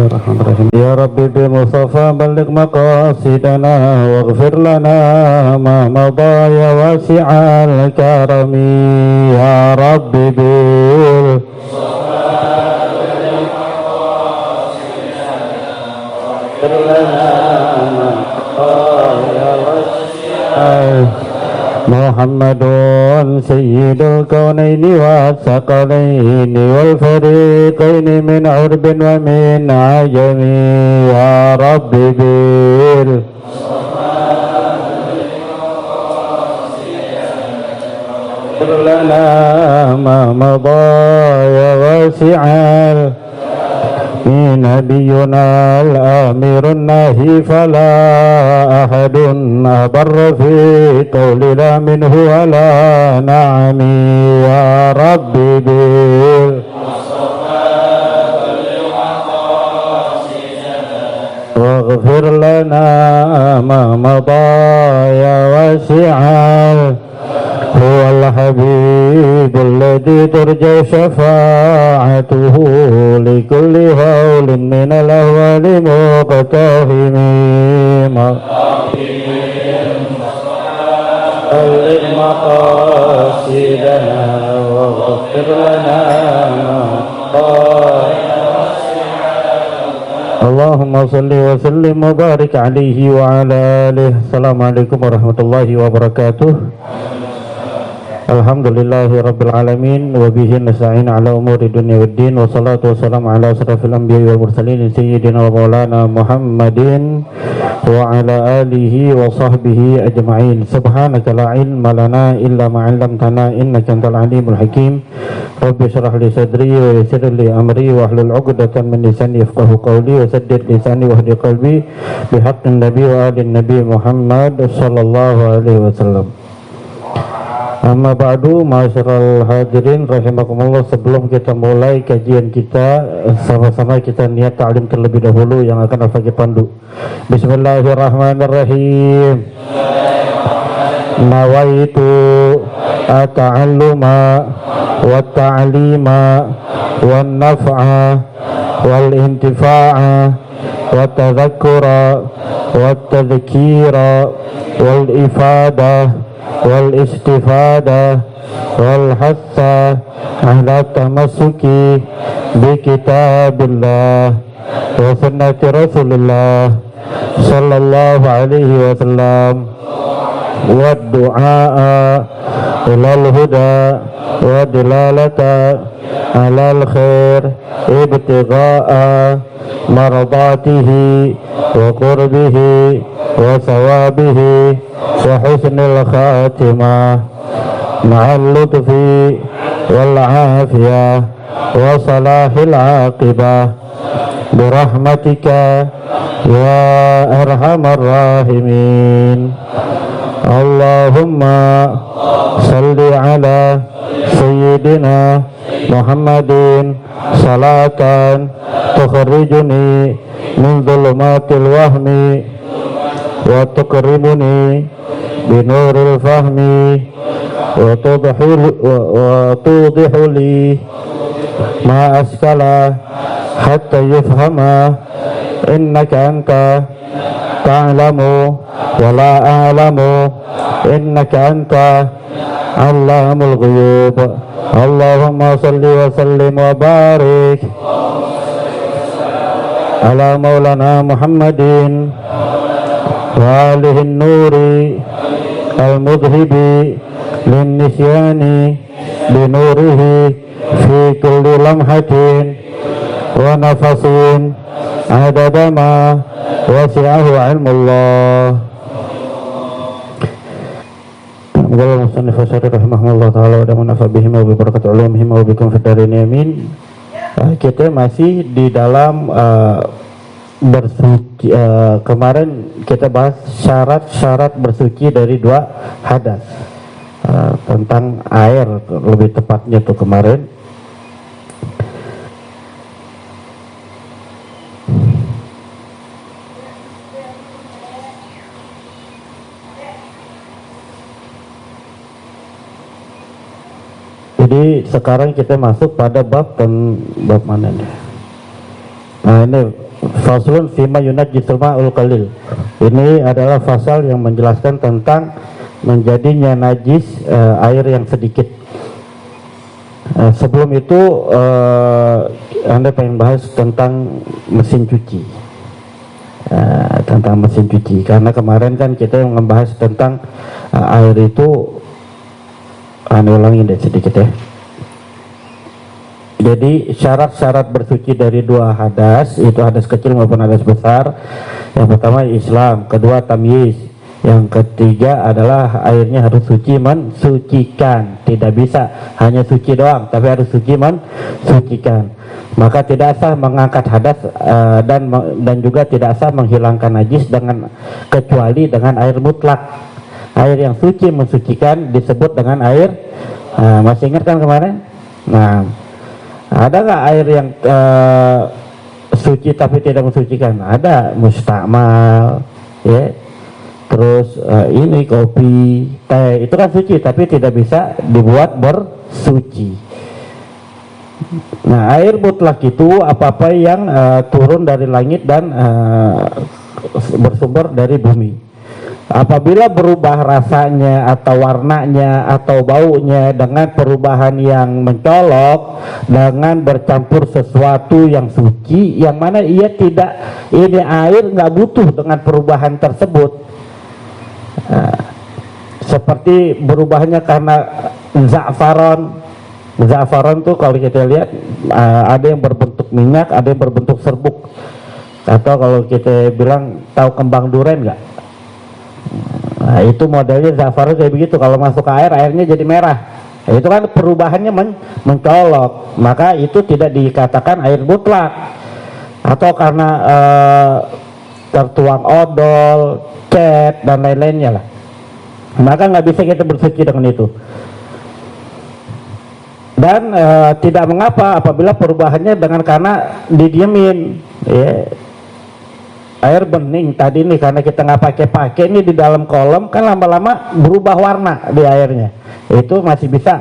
Bismillahirrahmanirrahim. Ya Rabbi bi Mustafa balligh maqasidana waghfir lana ma madha ya wasi'al karami. Ya Rabbi bil Muhammadun sayyidul kaunaini wa thaqalaini wal fariqaini min urbin wa min ajami. Ya Rabbi bil lana ma madha ya wasi'al نبينا الآمر الناهي فلا أحد أبر في قولنا منه ولا نعم. يا ربي بال واغفر لنا ما مضى يا واسع. هو الحبيب الذي ترجى شفاعته لكل هول من الأهوال مقتحم. بلغ مقاصدنا واغفر لنا اللهم صل وسلم وبارك عليه وعلى آله. Assalamualaikum warahmatullahi wabarakatuh. Alhamdulillahi rabbil alamin wa bihi nasta'in ala umuri dunya waddin wa salatu wassalamu ala asrafil anbiya'i wal mursalin sayyidina wa maulana Muhammadin wa ala alihi wa sahbihi ajma'in. Subhanaka la ilma lana illa ma 'allamtana innaka antal alimul hakim. Rabbi shrah li sadri wa yassir li amri wa hlul 'uqdatam min lisani yafqahu qawli wa saddid lisani wa hdi qalbi bihaqqin nabi wa alin nabi Muhammad sallallahu alaihi wasallam. Amma ba'du, ma'asyiral hadirin rahimakumullah. Sebelum kita mulai kajian kita, sama-sama kita niat ta'lim terlebih dahulu yang akan Al-Faqih pandu. Bismillahirrahmanirrahim. Nawaitu at-ta'alluma wa ta'lima wa naf'a wal intifa'a wa tadhakkura wa tadhkira wal ifada wal istifada wal hassa ala tamassuki bi kitabillah wa sunnati rasulillah sallallahu alaihi wasallam wa du'a ilal huda wa dilalata alal khair ibtigha'a maradatihi wa qurbihi wa sawabihi wa husnil khatimah ma'al lutfi wal afiyah wa salahil aqibah birahmatika ya arhamar rahimin. Allahumma salli ala sayyidina Muhammadin salatan tukhrijuni min dhulumatil wahmi wa tuqribuni binuril fahmi wa tudihu li ma askala hatta yufhama innaka anta ta'lamu wa la a'lamu innaka anta allamul ghuyub. Allahumma salli wa sallim wa barik ala maulana Muhammadin wa alihi nuri al-mudhibi lin-nisyani binurihi fi kulli lamhatin wa nafasin adada ma wasi'ahu ilmullah. Qala musannif syarih rahimahullah taala wa nafa bihim wa bi barakati ulumihim wa bikum fid darin amin. Kita masih di dalam bersuci. Kemarin kita bahas syarat-syarat bersuci dari dua hadas, tentang air lebih tepatnya tuh kemarin. Jadi sekarang kita masuk pada bab mana nih? Nah ini Faslun fima yunajjisul ma'ul qalil. Ini adalah pasal yang menjelaskan tentang menjadinya najis air yang sedikit. Sebelum itu Anda pengen bahas tentang mesin cuci. Tentang mesin cuci, karena kemarin kan kita yang membahas tentang air itu, Anda ulangin deh sedikit ya. Jadi syarat-syarat bersuci dari dua hadas, itu hadas kecil maupun hadas besar. Yang pertama Islam, kedua tamyiz, yang ketiga adalah airnya harus suci mensucikan. Tidak bisa hanya suci doang, tapi harus suci mensucikan. Maka tidak sah mengangkat hadas dan juga tidak sah menghilangkan najis dengan kecuali dengan air mutlak. Air yang suci mensucikan disebut dengan air. Masih ingat kan kemarin? Nah, ada nggak air yang suci tapi tidak mensucikan? Ada, mustakmal, ya. Terus ini kopi, teh, itu kan suci tapi tidak bisa dibuat bersuci. Nah, air mutlak itu apa-apa yang turun dari langit dan bersumber dari bumi. Apabila berubah rasanya atau warnanya atau baunya dengan perubahan yang mencolok, dengan bercampur sesuatu yang suci, yang mana ia tidak, ini air nggak butuh dengan perubahan tersebut. Seperti berubahnya karena za'faron tuh kalau kita lihat ada yang berbentuk minyak, ada yang berbentuk serbuk, atau kalau kita bilang tahu kembang duren nggak? Nah, itu modelnya za'faron kayak begitu. Kalau masuk ke air, airnya jadi merah. Nah, itu kan perubahannya mencolok, maka itu tidak dikatakan air mutlak. Atau karena tertuang odol, cat dan lain-lainnya lah, maka nggak bisa kita bersuci dengan itu. Dan tidak mengapa apabila perubahannya dengan karena didiemin, ya. Air bening tadi nih karena kita nggak pakai ini di dalam kolom kan lama-lama berubah warna di airnya, itu masih bisa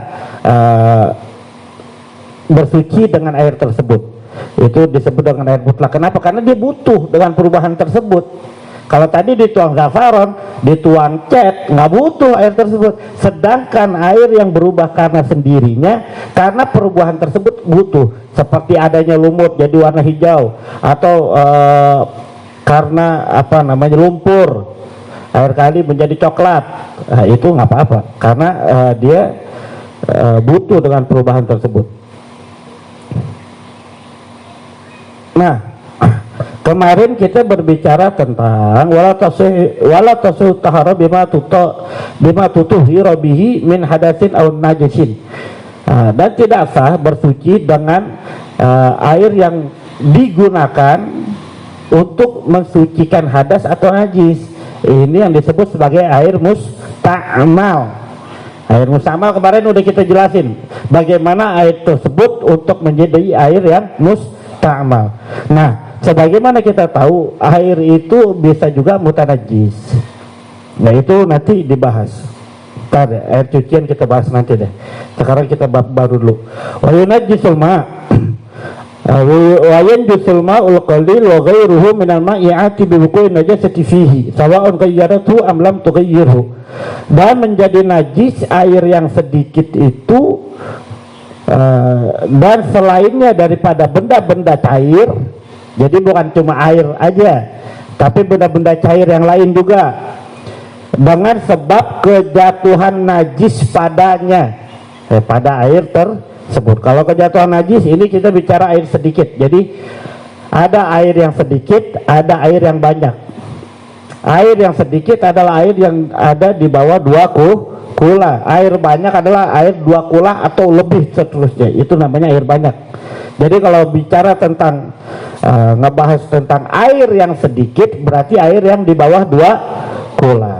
bersuci dengan air tersebut. Itu disebut dengan air mutlak. Kenapa? Karena dia butuh dengan perubahan tersebut. Kalau tadi dituang za'faron, dituang cat, nggak butuh air tersebut. Sedangkan air yang berubah karena sendirinya, karena perubahan tersebut butuh. Seperti adanya lumut jadi warna hijau, atau karena apa namanya lumpur, air kali menjadi coklat. Nah, itu nggak apa-apa, karena dia butuh dengan perubahan tersebut. Nah, kemarin kita berbicara tentang wala tasih tahara bima tutuhira bihi min hadasin aw najisin. Dan tidak sah bersuci dengan air yang digunakan untuk mensucikan hadas atau najis. Ini yang disebut sebagai air mustakmal. Air mustakmal kemarin udah kita jelasin bagaimana air tersebut untuk menjadi air yang mustakmal. Nah, sebagaimana kita tahu air itu bisa juga mutanajis. Nah, itu nanti dibahas. Ntar air cucian kita bahas nanti deh. Sekarang kita baru dulu. Wa yunajjisul ma' wa yanjusul ma'ul qalil wa ghairuhu minal ma'i'ati bi wuqu'i najasati fihi sawa'un ghayyaratu am lam tughayyirhu. Dan menjadi najis air yang sedikit itu dan selainnya daripada benda-benda cair. Jadi bukan cuma air aja, tapi benda-benda cair yang lain juga, dengan sebab kejatuhan najis padanya, pada air tersebut. Kalau kejatuhan najis ini kita bicara air sedikit. Jadi ada air yang sedikit, ada air yang banyak. Air yang sedikit adalah air yang ada di bawah 2 kula. Air banyak adalah air 2 kula atau lebih seterusnya. Itu namanya air banyak. Jadi kalau bicara tentang ngebahas tentang air yang sedikit, berarti air yang di bawah 2 kula.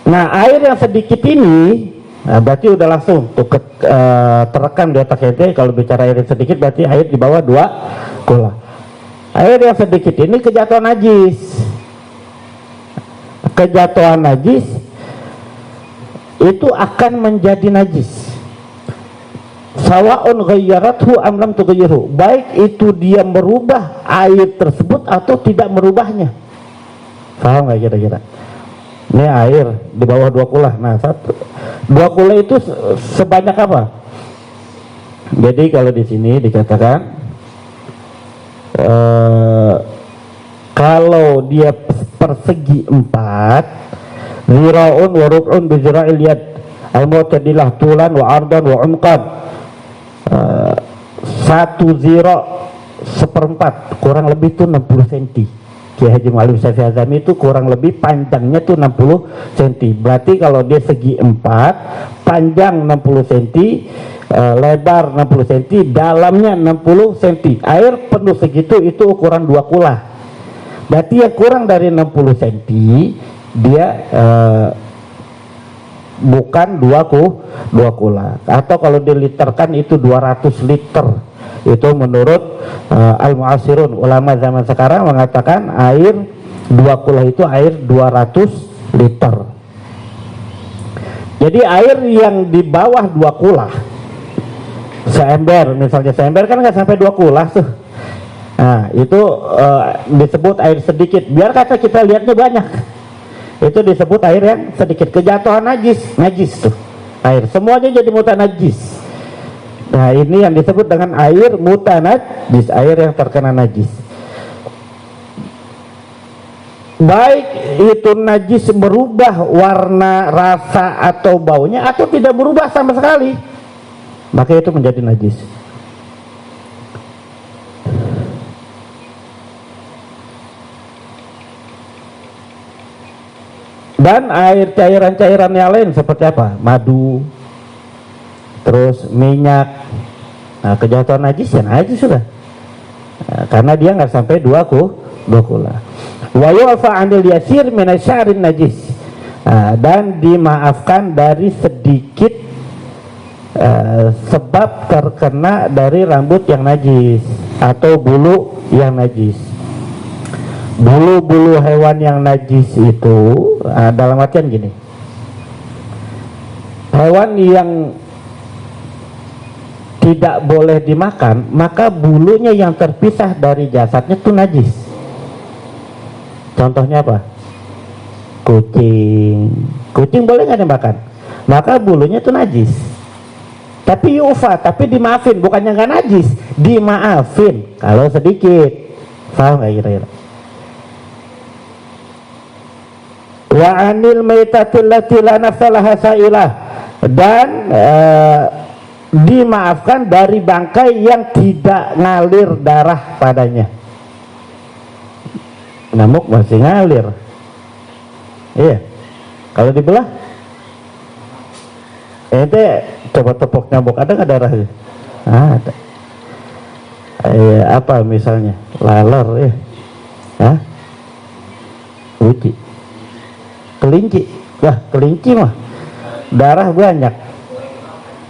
Nah, air yang sedikit ini berarti udah langsung tuh terekam di otak kita. Kalau bicara air yang sedikit berarti air di bawah 2 kula. Air yang sedikit ini kejatuhan najis. Kejatuhan najis itu akan menjadi najis Sawaun ghayyarathu am lam tughayyirhu, baik itu dia merubah air tersebut atau tidak merubahnya. Paham nggak kira-kira? Ini air di bawah 2 kula. Nah, 2 kula itu sebanyak apa? Jadi kalau di sini dikatakan kalau dia persegi 4, zira'un wa rub'un bi zira'il yad al-mu'tadilah tulan wa ardan wa umqan, 1 zira' 1/4 kurang lebih itu 60 cm. Kiai Haji Mu'alim Syafi'i Azami itu kurang lebih panjangnya tuh 60 cm. Berarti kalau dia segi 4, panjang 60 cm, lebar 60 cm, dalamnya 60 cm. Air penuh segitu itu ukuran 2 kula. Berarti yang kurang dari 60 cm dia bukan 2 kula. Atau kalau diliterkan itu 200 liter. Itu menurut al-mu'asirun, ulama zaman sekarang mengatakan air 2 kula itu air 200 liter. Jadi air yang di bawah 2 kula, seember misalnya, seember kan nggak sampai 2 kula tuh. Nah itu disebut air sedikit. Biar kata kita lihatnya banyak, itu disebut air yang sedikit. Kejatuhan najis tuh air, semuanya jadi mutanajis. Nah ini yang disebut dengan air mutanajis, air yang terkena najis. Baik itu najis berubah warna, rasa atau baunya, atau tidak berubah sama sekali, maka itu menjadi najis. Dan air cairan-cairan yang lain seperti apa? Madu, terus minyak. Nah, kejatuhan najis ya najis sudah. Nah, karena dia nggak sampai 2 kula. Wa yu'fa 'anil yasir min asy'arin najis. Nah, dan dimaafkan dari sedikit sebab terkena dari rambut yang najis atau bulu yang najis. Bulu-bulu hewan yang najis itu dalam artian gini, hewan yang tidak boleh dimakan, maka bulunya yang terpisah dari jasadnya itu najis. Contohnya apa? Kucing boleh nggak dimakan, maka bulunya itu najis. Tapi yufa, tapi dimaafin, bukannya nggak najis, dimaafin kalau sedikit. Paham nggak kira-kira? Wa anil maitatil lati la nafsalaha sa'ilah, dan dimaafkan dari bangkai yang tidak ngalir darah padanya. Nyamuk masih ngalir. Iya. Kalau dibelah, ente coba tepuk nyamuk, ada nggak darahnya? Ada. Apa misalnya? Laler ya. Hah? Uji. Kelinci. Wah, kelinci mah darah banyak.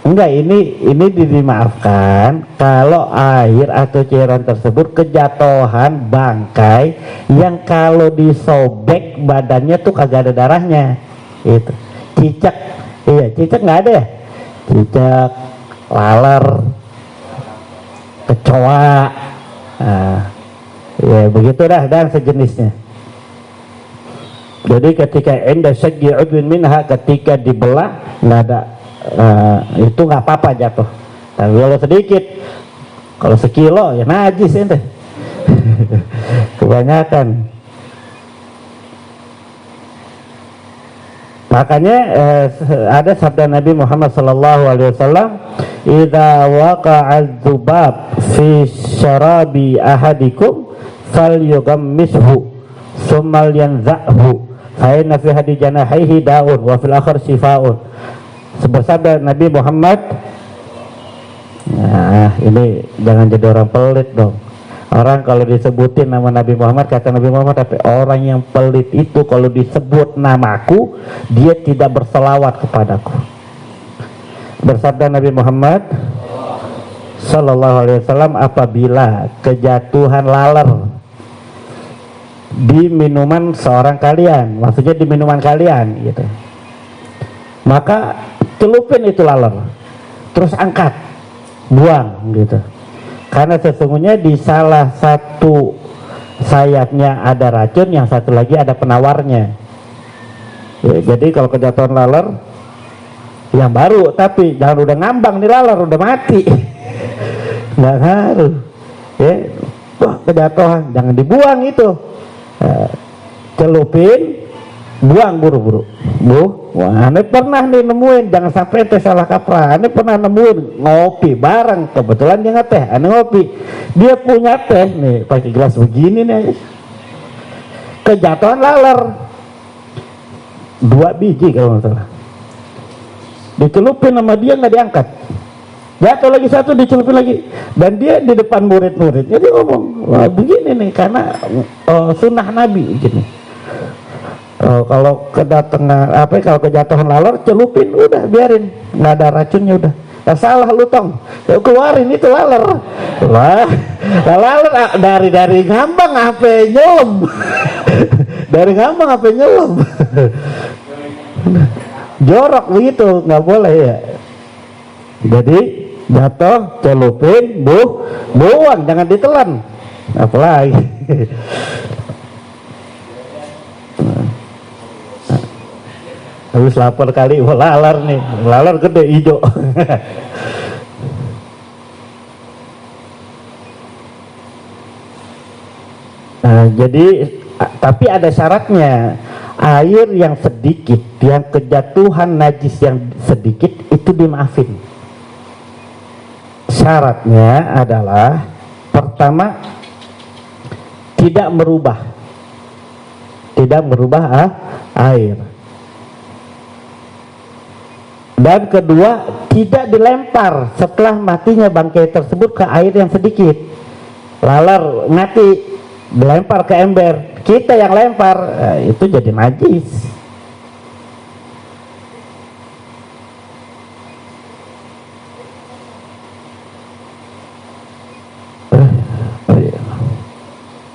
Enggak, ini dimaafkan kalau air atau cairan tersebut kejatuhan bangkai yang kalau disobek badannya tuh kagak ada darahnya. Itu cicak, iya cicak nggak ada ya, cicak, laler, kecoa, ya begitu dah dan sejenisnya. Jadi ketika enda syaggi udwin minha, ketika dibelah nggak ada, itu nggak apa-apa jatuh. Tapi kalau sedikit, kalau sekilo ya najis ente. Kebanyakan. Makanya ada sabda Nabi Muhammad SAW, "Idza waqa'a dzubab fi syarabi ahadikum falyughammishu tsumma yanzahu fa inna fi hadi janahihi daun wa fil akhir shifaun." Bersabda Nabi Muhammad. Nah, ini jangan jadi orang pelit dong. Orang kalau disebutin nama Nabi Muhammad, kata Nabi Muhammad, tapi orang yang pelit itu kalau disebut namaku, dia tidak berselawat kepadaku. Bersabda Nabi Muhammad Sallallahu Alaihi Wasallam, apabila kejatuhan laler di minuman seorang kalian, maksudnya di minuman kalian gitu, maka celupin itu laler, terus angkat, buang gitu. Karena sesungguhnya di salah satu sayapnya ada racun, yang satu lagi ada penawarnya. Ya, jadi kalau kejatuhan laler yang baru, tapi jangan udah ngambang nih laler udah mati. Nggak ngaruh. Ya, wah kejatuhan, jangan dibuang itu. Celupin, buang buru-buru. Wah, ane pernah nih nemuin, jangan sampai teh salah kaprah. Ane pernah nemuin ngopi bareng, kebetulan dia nggak teh, ane ngopi. Dia punya teh nih, pakai gelas begini nih. Kejatuhan laler, 2 biji kalau nggak salah. Dicelupin sama dia nggak diangkat. Jatuh lagi 1, dicelupin lagi, dan dia di depan murid-muridnya dia ngomong, wah begini nih karena sunnah Nabi gini. Kalau kalau kejatuhan laler celupin, udah biarin, nggak ada racunnya, udah nggak salah lu tong, keluarin itu laler. Wah, laler dari ngambang apa nyelam. Dari ngambang apa nyelam. Jorok begitu, nggak boleh ya. Jadi jatuh, celupin, buang, jangan ditelan. Apalagi habis lapar kali, wah laler nih, laler gede hijau. Nah, jadi tapi ada syaratnya. Air yang sedikit, yang kejatuhan najis yang sedikit itu dimaafin. Syaratnya adalah pertama tidak merubah air, dan kedua tidak dilempar setelah matinya bangkai tersebut ke air yang sedikit. Laler mati dilempar ke ember, kita yang lempar, itu jadi najis.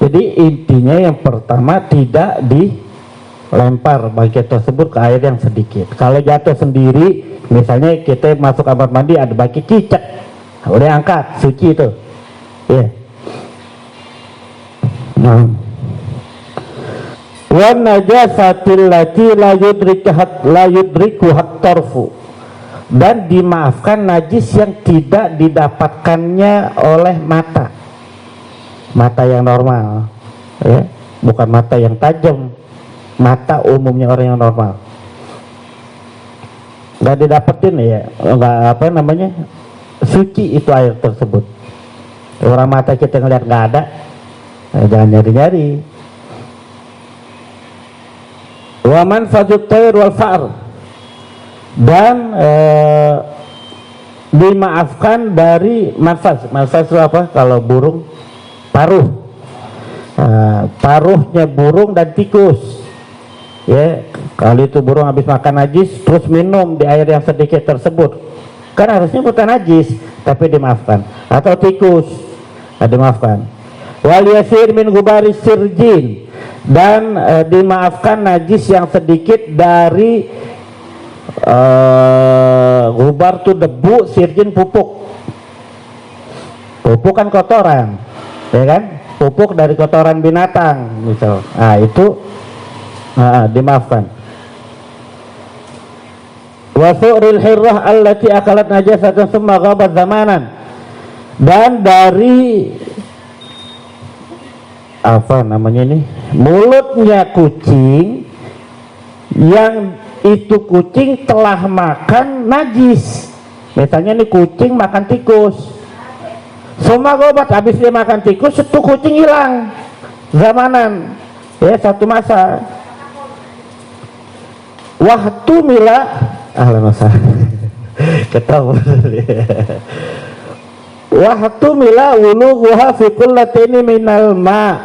Jadi intinya yang pertama tidak dilempar bangkai tersebut ke air yang sedikit. Kalau jatuh sendiri, misalnya kita masuk kamar mandi ada bangkai cicak, udah angkat, suci itu. Ya. Nah. Wa najasatil lati la yudrikuhat tarfu, dan dimaafkan najis yang tidak didapatkannya oleh mata yang normal, ya, bukan mata yang tajam, mata umumnya orang yang normal nggak didapetin, ya nggak suci itu air tersebut. Orang mata kita ngeliat nggak ada, jangan nyari-nyari. Wa manfazut tayr wal fa'r, dan dimaafkan dari manfaz itu apa? Kalau burung, paruh, paruhnya burung dan tikus. Ya, kalau itu burung habis makan najis terus minum di air yang sedikit tersebut, kan harusnya bukan najis, tapi dimaafkan. Atau tikus, dimaafkan. Wal yasir min gubaris sirjin, dan dimaafkan najis yang sedikit dari gubar tuh debu, sirjin pupuk. Pupuk kan kotoran, ya kan? Pupuk dari kotoran binatang misal. Nah, itu dimaafkan. Wa su'ril hirrah allati akalat najasatan summa ghabat zamanan, dan dari mulutnya kucing yang itu kucing telah makan najis. Misalnya nih kucing makan tikus, semua gobat, habis dia makan tikus itu kucing hilang zamanan, ya, satu masa. Waktu mila masa ketahu. Waktu mila wuluha fi kullatini minal ma,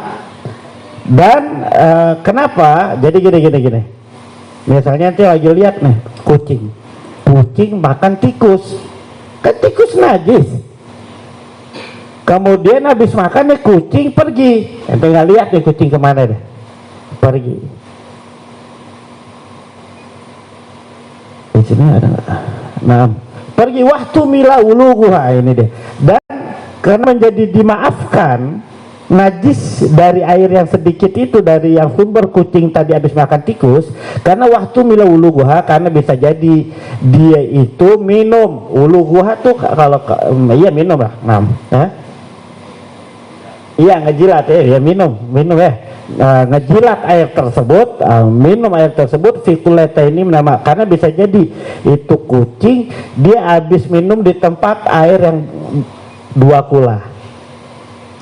dan kenapa? Jadi gini. Misalnya nanti lagi lihat nih kucing makan tikus, kan tikus najis. Kemudian habis makan nih kucing pergi, ente nggak lihat nih kucing kemana deh, pergi. Di sini ada nggak? Nah, pergi waktu mila uluguha ini deh. Dan karena menjadi dimaafkan najis dari air yang sedikit itu, dari yang sumber kucing tadi habis makan tikus, karena waktu mila uluguha, karena bisa jadi dia itu minum. Uluguha tuh kalau iya minum lah, iya ngejilat ya minum ya. Ngejilat air tersebut, minum air tersebut, fikuleta ini nama, karena bisa jadi itu kucing dia habis minum di tempat air yang 2 kula.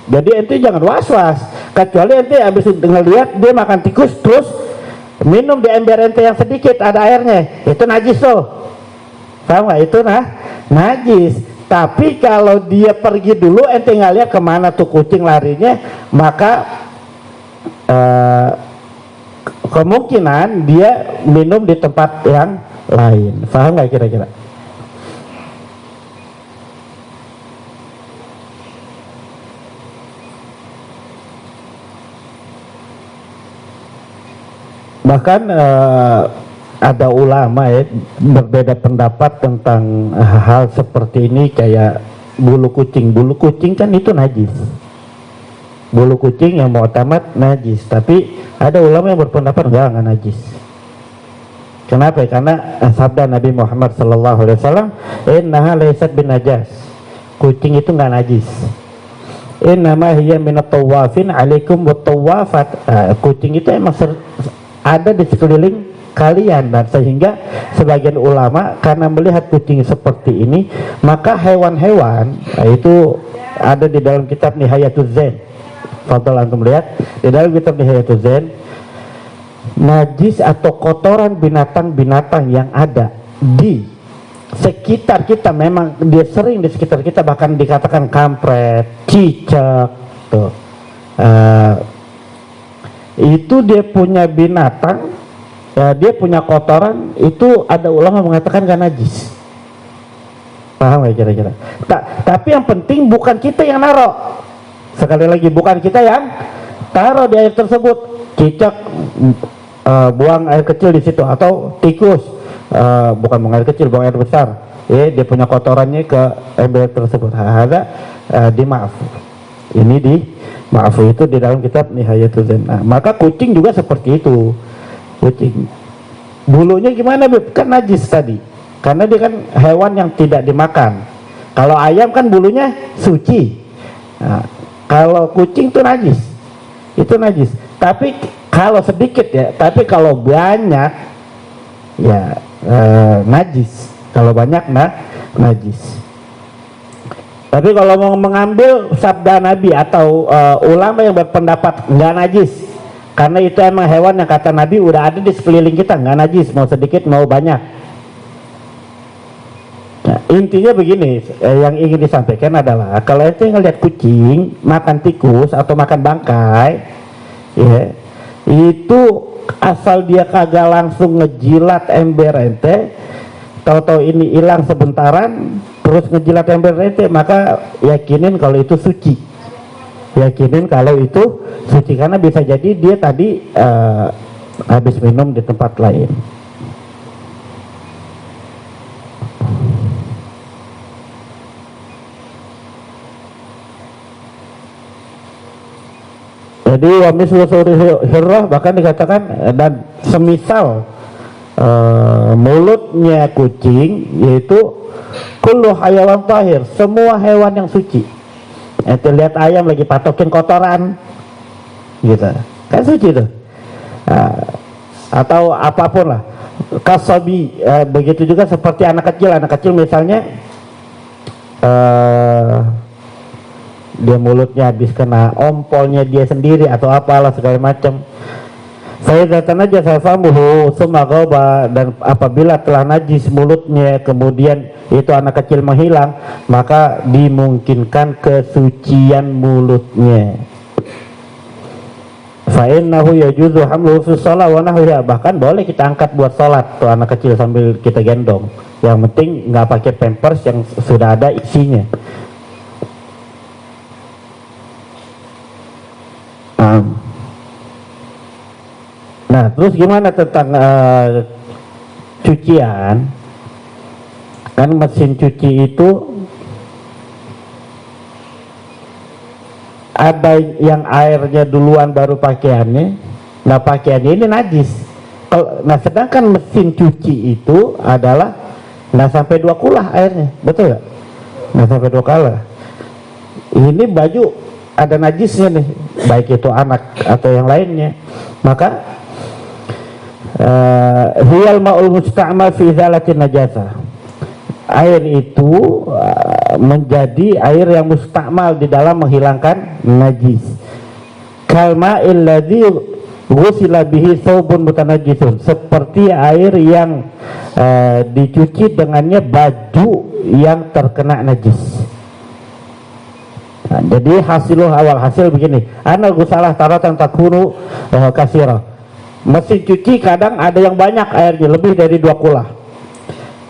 Jadi ente jangan was-was, kecuali ente habis ngelihat dia makan tikus terus minum di ember ente yang sedikit ada airnya, itu najis tuh, paham nggak? Itu najis. Tapi kalau dia pergi dulu ente nggak lihat kemana tuh kucing larinya, maka kemungkinan dia minum di tempat yang lain. Paham nggak kira-kira? Bahkan ada ulama ya berbeda pendapat tentang hal seperti ini, kayak bulu kucing. Bulu kucing kan itu najis. Bulu kucing yang mu'tamad najis, tapi ada ulama yang berpendapat enggak najis. Kenapa? Karena sabda Nabi Muhammad SAW, innaha laysat bin najas, kucing itu enggak najis. Innama hiya minat tawafin alaikum wa tawafat, kucing itu emang ada di sekeliling kalian. Dan sehingga sebagian ulama karena melihat kucing seperti ini, maka hewan-hewan itu ada di dalam kitab Nihayatul Zain. Fadhal antum lihat di dalam kitab Nihayatul Zain, najis atau kotoran binatang-binatang yang ada di sekitar kita, memang dia sering di sekitar kita, bahkan dikatakan kampret, cicak tuh. Itu dia punya binatang, dia punya kotoran, itu ada ulama mengatakan gak najis. Paham ya kira-kira? Tapi yang penting bukan kita yang naruh. Sekali lagi, bukan kita yang taruh di air tersebut. Cicak buang air kecil di situ, atau tikus bukan buang air kecil, buang air besar. Dia punya kotorannya ke ember tersebut. Ada dimaaf. Ini di maaf itu di dalam kitab Nihayatul Zain. Maka kucing juga seperti itu. Kucing bulunya gimana, Beb? Kan najis tadi, karena dia kan hewan yang tidak dimakan. Kalau ayam kan bulunya suci. Kalau kucing itu najis, itu najis. Tapi kalau sedikit ya, tapi kalau banyak ya najis. Kalau banyak najis. Tapi kalau mau mengambil sabda Nabi atau ulama yang berpendapat nggak najis, karena itu emang hewan yang kata Nabi udah ada di sekeliling kita, nggak najis, mau sedikit mau banyak. Nah, intinya begini, yang ingin disampaikan adalah kalau ente ngelihat kucing makan tikus atau makan bangkai, ya, itu asal dia kagak langsung ngejilat ember ente, tahu-tahu ini hilang sebentaran, terus ngejilat ember ente, maka yakinin kalau itu suci. Yakinin kalau itu suci, karena bisa jadi dia tadi habis minum di tempat lain. Jadi wa mislu suri hirrah, bahkan dikatakan dan semisal mulutnya kucing, yaitu kullu hayawan tahir, semua hewan yang suci. Ente lihat ayam lagi patokin kotoran gitu, kan suci tuh. Atau apapun lah, kasabi, begitu juga seperti anak kecil misalnya dia mulutnya habis kena ompolnya dia sendiri atau apalah segala macam. Faidatan aja safamuhu summa ghaba, dan apabila telah najis mulutnya kemudian itu anak kecil menghilang, maka dimungkinkan kesucian mulutnya. Fa innahu yajuzu hamluhu fi shalah wa nahwiha, bahkan boleh kita angkat buat sholat tuh anak kecil sambil kita gendong. Yang penting nggak pakai pampers yang sudah ada isinya. Nah, terus gimana tentang cucian? Kan mesin cuci itu ada yang airnya duluan baru pakaiannya. Nah pakaiannya ini najis. Nah sedangkan mesin cuci itu adalah nggak sampai 2 kulah airnya, betul nggak? Nggak sampai 2 kulah. Ini baju ada najisnya nih, baik itu anak atau yang lainnya. Maka hiyal ma'ul musta'mal fi izalatin najasa. Air itu menjadi air yang mustakmal di dalam menghilangkan najis. Kalma illadzi ghusila bihi thawbun mutanajjisun, seperti air yang dicuci dengannya baju yang terkena najis. Nah, jadi awal hasil begini, ana gusalah taratan takunu kasira. Mesin cuci kadang ada yang banyak airnya, lebih dari 2 kulah.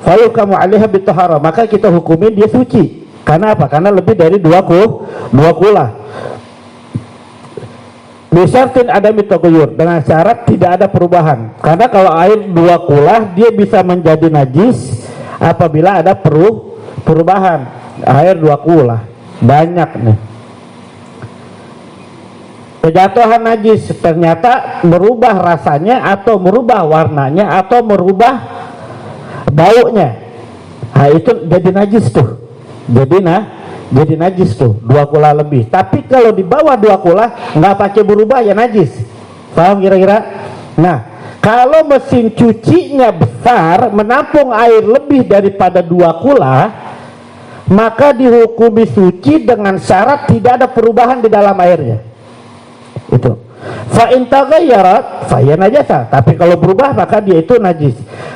Fayu kamu alaiha bitahara, maka kita hukumin dia suci. Karena apa? Karena lebih dari 2 kulah. Bisyartin ada mitoguyur, dengan syarat tidak ada perubahan. Karena kalau air 2 kulah dia bisa menjadi najis apabila ada perubahan. Air 2 kulah banyak nih. Kejatuhan najis ternyata merubah rasanya atau merubah warnanya atau merubah baunya. Nah itu jadi najis tuh. Jadi najis tuh 2 kulah lebih. Tapi kalau di bawah 2 kulah nggak pakai berubah ya najis. Paham kira-kira? Nah, kalau mesin cucinya besar menampung air lebih daripada 2 kulah, maka dihukumi suci dengan syarat tidak ada perubahan di dalam airnya. Itu. Fa in taghayyarat fa hiya najasa. Tapi kalau berubah maka dia itu najis.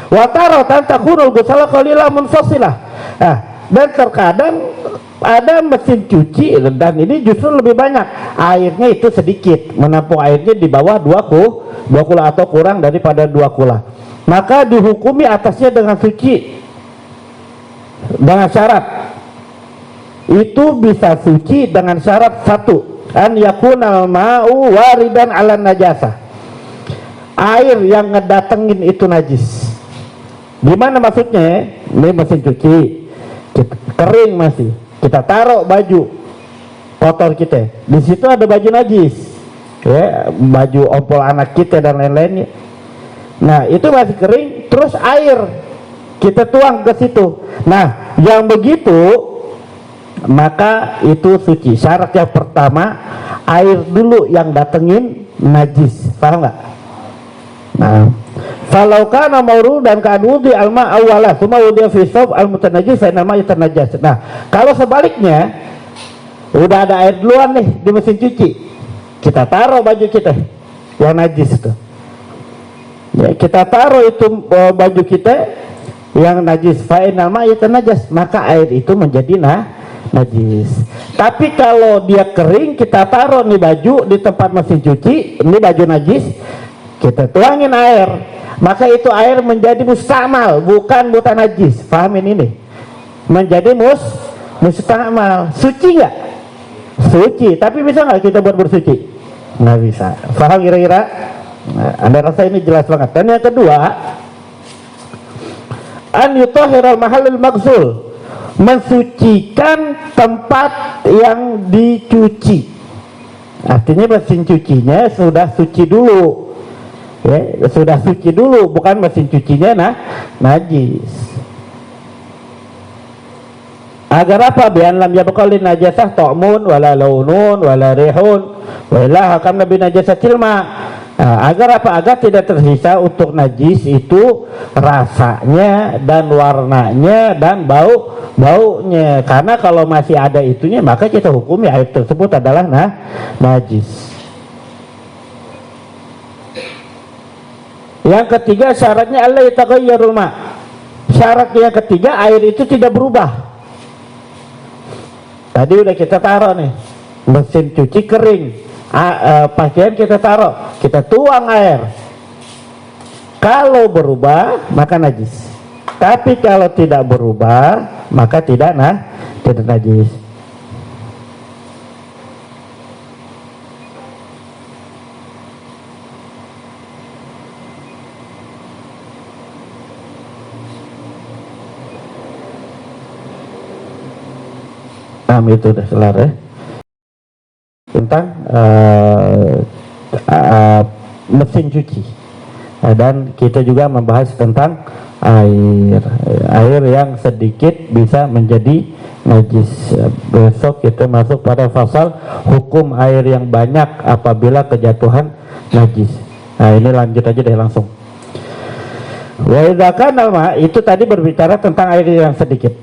Wa taratan takunul ghusala qalilan munfasilah. Nah, dan terkadang ada mesin cuci dan ini justru lebih banyak airnya itu sedikit, menampung airnya di bawah 2 kulah atau kurang daripada 2 kulah, maka dihukumi atasnya dengan suci dengan syarat. Itu bisa suci dengan syarat satu, an yakunal ma'u waridan ala najasa, air yang ngedatengin itu najis. Gimana maksudnya? Ini mesin cuci kering masih, kita taruh baju kotor kita, di situ ada baju najis, ya, baju ompol anak kita dan lain-lainnya. Nah itu masih kering, terus air kita tuang ke situ. Nah yang begitu maka itu suci. Syarat yang pertama, air dulu yang datengin najis, paham nggak? Nah kalau kana maurudan kan wudi alma awala summa wudi fi sab al mutanajjis fa nama yatanajjas. Nah, kalau sebaliknya udah ada air duluan nih di mesin cuci, kita taruh baju kita yang najis itu. Ya, kita taruh itu baju kita yang najis fa nama yatanajjas, maka air itu menjadi najis. Tapi kalau dia kering, kita taruh nih baju di tempat mesin cuci, ini baju najis, kita tuangin air, maka itu air menjadi mustamal, bukan najis. Pahamin ini, menjadi mustamal. Suci nggak? Suci. Tapi bisa nggak kita buat bersuci? Nggak bisa. Paham kira-kira? Nah, Anda rasa ini jelas banget. Dan yang kedua, an yutahhiral mahallul maghsul, mensucikan tempat yang dicuci. Artinya mesin cucinya sudah suci dulu. Ya, sudah suci dulu, bukan mesin cucinya najis. Agar apa? Bian lam yabqalin najasah ta'mun wala launun wala rihun wa illa hakam nabi najasatil ma. Agar apa? Agar tidak tersisa untuk najis itu rasanya dan warnanya dan baunya. Karena kalau masih ada itunya, maka kita hukumi air tersebut adalah najis. Yang ketiga syaratnya Allah yataghayyarul ma. Syarat yang ketiga, air itu tidak berubah. Tadi udah kita taruh nih, mesin cuci kering, pakaian kita taruh, kita tuang air. Kalau berubah maka najis. Tapi kalau tidak berubah maka tidak najis. itu udah kelar ya. Tentang mesin cuci. Dan kita juga membahas tentang air yang sedikit bisa menjadi najis. Besok kita masuk pada pasal hukum air yang banyak apabila kejatuhan najis. Nah, ini lanjut aja deh langsung. Wa idza kana ma, itu tadi berbicara tentang air yang sedikit.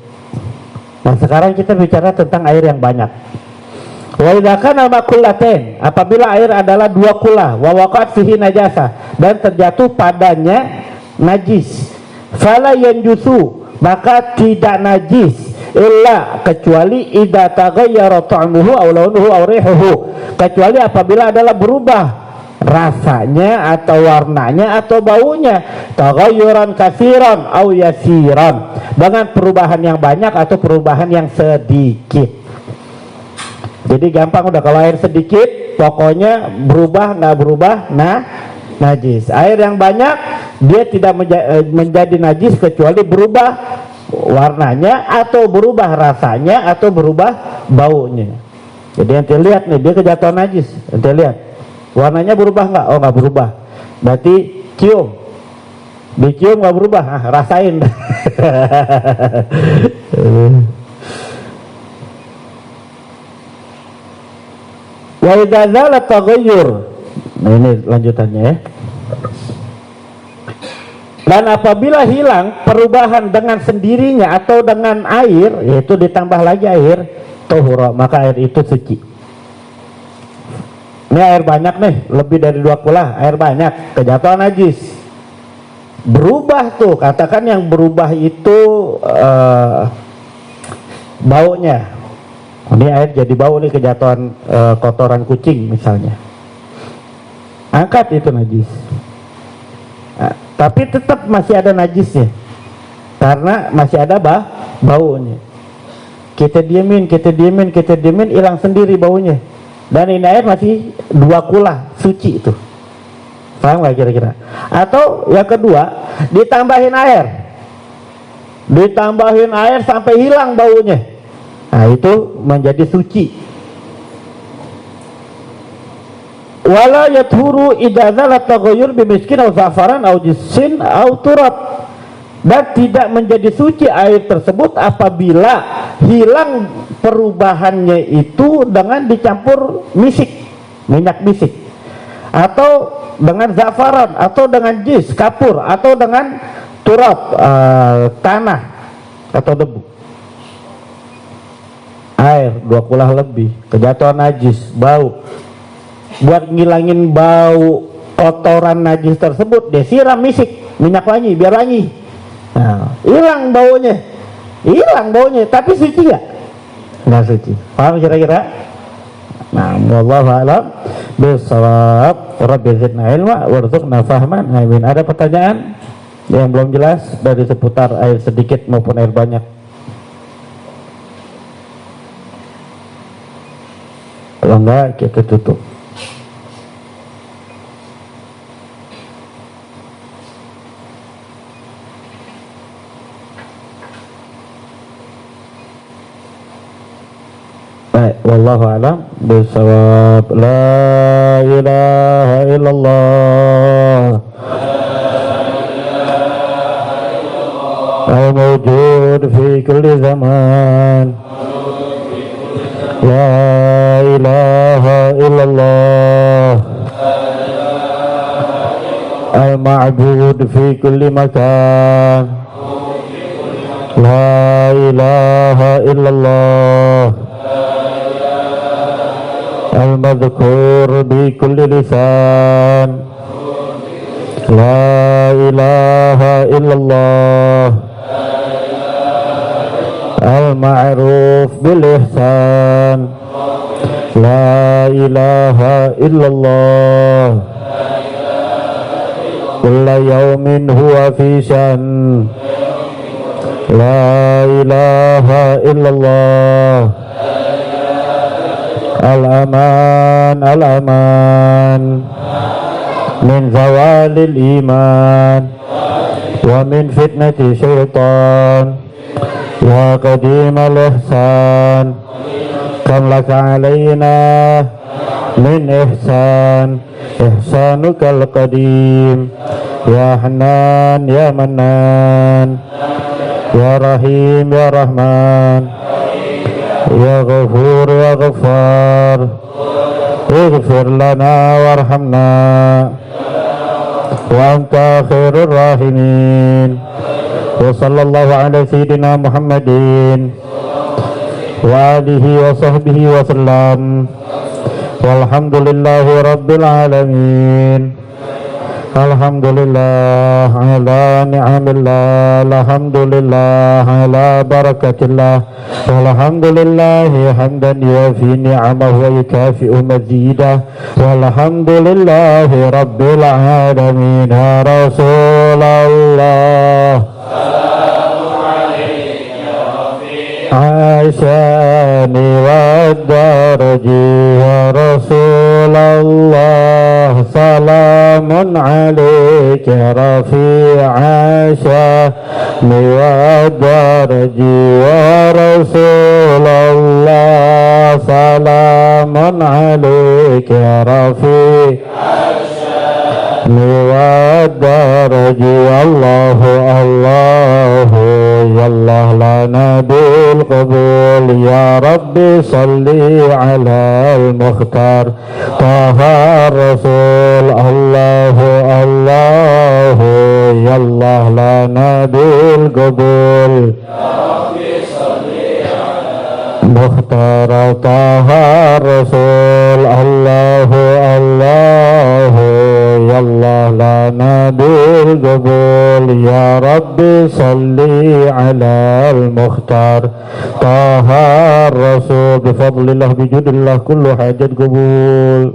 Nah, sekarang kita bicara tentang air yang banyak. Wa idza kana ma kullatain, apabila air adalah 2 kula, wa waqat fihi najasa, dan terjatuh padanya najis, fala yanjusu, maka tidak najis, illa, kecuali idza taghayyara ta'muhu aw launuhu aw rihuhu, kecuali apabila adalah berubah rasanya atau warnanya atau baunya, taghayyuran katsiran aw yasiran, dengan perubahan yang banyak atau perubahan yang sedikit. Jadi gampang udah, kalau air sedikit pokoknya berubah nggak berubah najis. Air yang banyak dia tidak menjadi najis kecuali berubah warnanya atau berubah rasanya atau berubah baunya. Jadi nanti lihat nih, dia kejatuhan najis, nanti lihat warnanya berubah nggak? Oh, nggak berubah, berarti cium, dicium nggak berubah, rasain. Wa idza zala taghayyur, nah ini lanjutannya ya. Dan apabila hilang perubahan dengan sendirinya atau dengan air, yaitu ditambah lagi air, tuhura, maka air itu suci. Ini air banyak nih, lebih dari 2 kula, air banyak, kejatuhan najis, berubah tuh, katakan yang berubah itu baunya. Ini air jadi bau nih, kejatuhan kotoran kucing misalnya, angkat itu najis. Nah, tapi tetap masih ada najisnya karena masih ada baunya. Kita diemin, hilang sendiri baunya, dan ini air masih 2 kula, suci itu. Paham gak kira-kira? Atau yang kedua, ditambahin air sampai hilang baunya, nah itu menjadi suci. Wala yathuru idza zala taghayyur bimiskin aw zafaran aw jissin aw turab, dan tidak menjadi suci air tersebut apabila hilang perubahannya itu dengan dicampur minyak misik, atau dengan zafaran, atau dengan jis, kapur, atau dengan turab, tanah atau debu. Air 2 kula lebih, kejatuhan najis, bau. Buat ngilangin bau kotoran najis tersebut, dia siram minyak wangi biar wangi. Nah, hilang baunya, tapi suci ya? Nggak suci. Paham kira-kira? Nah, wallahu a'lam bishawab. Rabbi zidna ilma warzuqna fahman. Amin. Ada pertanyaan yang belum jelas dari seputar air sedikit maupun air banyak? Kalau enggak, kita tutup. Baik, wallahu a'lam bishawab. La ilaha illallah al-mawjud fi kulli zaman. La ilaha illallah al-ma'bud fi kulli makan. La ilaha illallah al-madhkur bi kulli lisan. La ilaha illallah al-ma'ruf bil ihsan. La ilaha illallah kulla yawmin huwa fi shan. La ilaha illallah al-aman al-aman min zawalil iman wa min fitnati syaitan wa qadim al-ihsan كم لك علينا من إحسان إحسانك القديم يا حنان يا منان يا رحيم يا رحمن يا غفور يا غفار اغفر لنا وارحمنا وأنت خير الراحمين وصلى الله على سيدنا محمد وآله وصحبه وسلم والحمد لله رب العالمين الحمد لله على نعم الله الحمد لله على بركة الله والحمد لله حمدا يوفي نعمه ويكافئ مزيده والحمد لله رب العالمين يا رسول الله عاشاني والدرجي يا رسول الله سلام عليك يا رفيع عاشاني والدرجي يا رسول الله سلام عليك يا رفيع والدرجي الله الله يا الله لنا بالقبول يا ربي صلي على المختار طه الرسول الله الله يا الله لنا بالقبول مختار طه الرسول الله الله يا الله لنا بالقبول يا ربي صلي على المختار طه الرسول بفضل الله بجود الله كل حاجة قبول